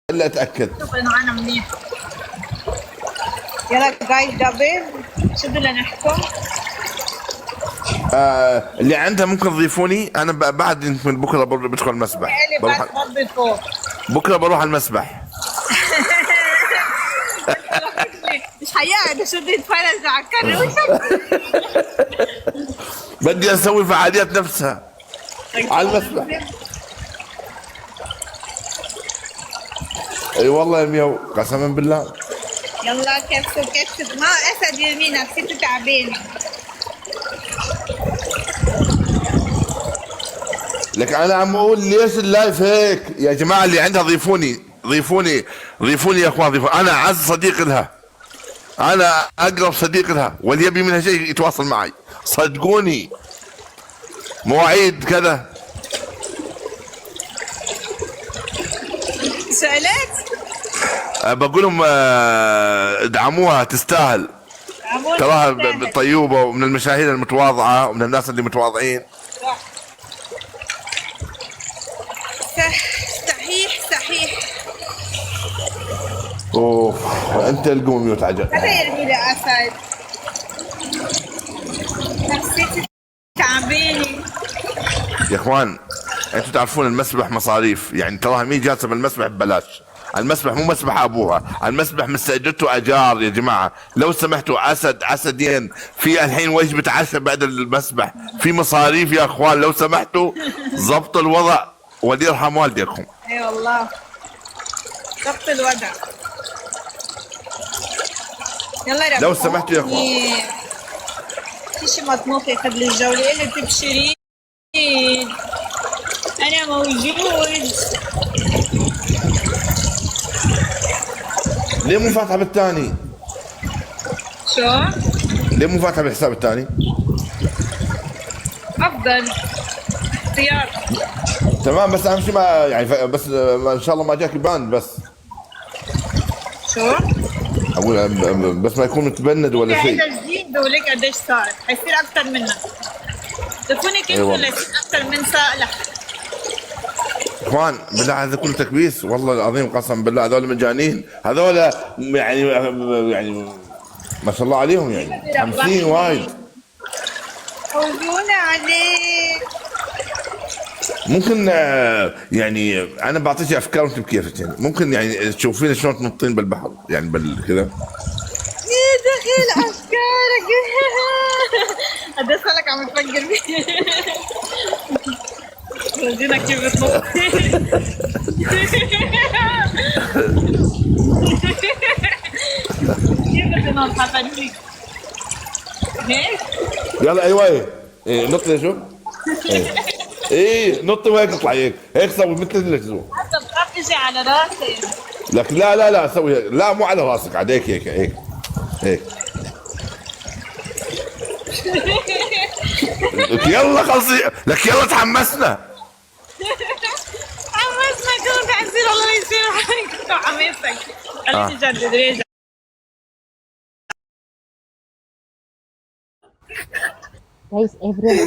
الا اتاكد. شوف انه انا منيح. يلا جايز دبل شدوا لنحكم. اللي عندها ممكن تضيفوني، انا بعد يمكن بكره بدخل المسبح. بروح فوق. بكره بروح على المسبح. مش حيقعد شو بدي اتفرج على الكروشه. بدي اسوي فعاليات نفسها على المسبح. اي والله يا ميو قسما بالله. يلا كبسوا ما اسد يمينك ست تعبانه. لك انا عم اقول ليش اللايف هيك يا جماعه؟ اللي عندها ضيفوني ضيفوني ضيفوني يا اخوان، ضيفوني. انا اعز صديق لها، انا اقرب صديق لها، واللي يبي منها شيء يتواصل معي صدقوني. مواعيد كذا. سألت؟ بقول لهم ادعموها تستاهل. تراها طيوبه ومن المشاهير المتواضعه ومن الناس اللي متواضعين. صحيح. اوف انت القوم ميوت عجل. هذا يرمي لي اسد. نفسيتي تعبانه يا اخوان انتوا تعرفون المسبح مصاريف، يعني تراها مين جالسه بالمسبح ببلاش. المسبح مو مسبح ابوها، المسبح مستاجرته اجار يا جماعه. لو سمحتوا اسدين في الحين وجبه عشاء بعد المسبح، في مصاريف يا اخوان. لو سمحتوا ضبط الوضع وليرحم والديكم. اي والله ضبط الوضع. يلا يا رب لو سمحتوا يا اخوان. في شي مطموح ياخذ لي الجوله اللي تبشرين. انا موجود. ليه مو فاتحه بالثاني؟ شو؟ ليه مو فاتحه بالحساب الثاني؟ افضل اختيار. تمام بس اهم شيء ما يعني بس ان شاء الله ما جاك باند بس. شو؟ اقول بس ما يكون متبند ولا شيء. هذا جديد وليك قديش صار؟ حيصير اكثر منك. تكوني كيف ولا يصير اكثر من صالح؟ اخوان بالله هذا كله تكبيس والله العظيم قسم بالله. هذول مجانين هذول، يعني ما شاء الله عليهم، يعني 50 وايد. حوزونا عليك. ممكن يعني انا بعطيك افكار وانت بكيفك، يعني ممكن يعني تشوفين شلون تنطين بالبحر يعني بالكذا. يا دخيل افكارك. قد صار لك عم تفكر فيه. ورجينا كيف بتنط. كيف بتنط حفلتك هيك؟ يلا ايوه نطي شو؟ ايه نطي وهيك اطلعي هيك سوي مثل اللي حتى بخاف اجي على راسي. لك لا سوي هيك. لا مو على راسك، عاد هيك. لك يلا خلصي، لك يلا تحمسنا كنت حيصير والله يصير. كنت حمستك. خليني اجدد رجع. Guys, everyone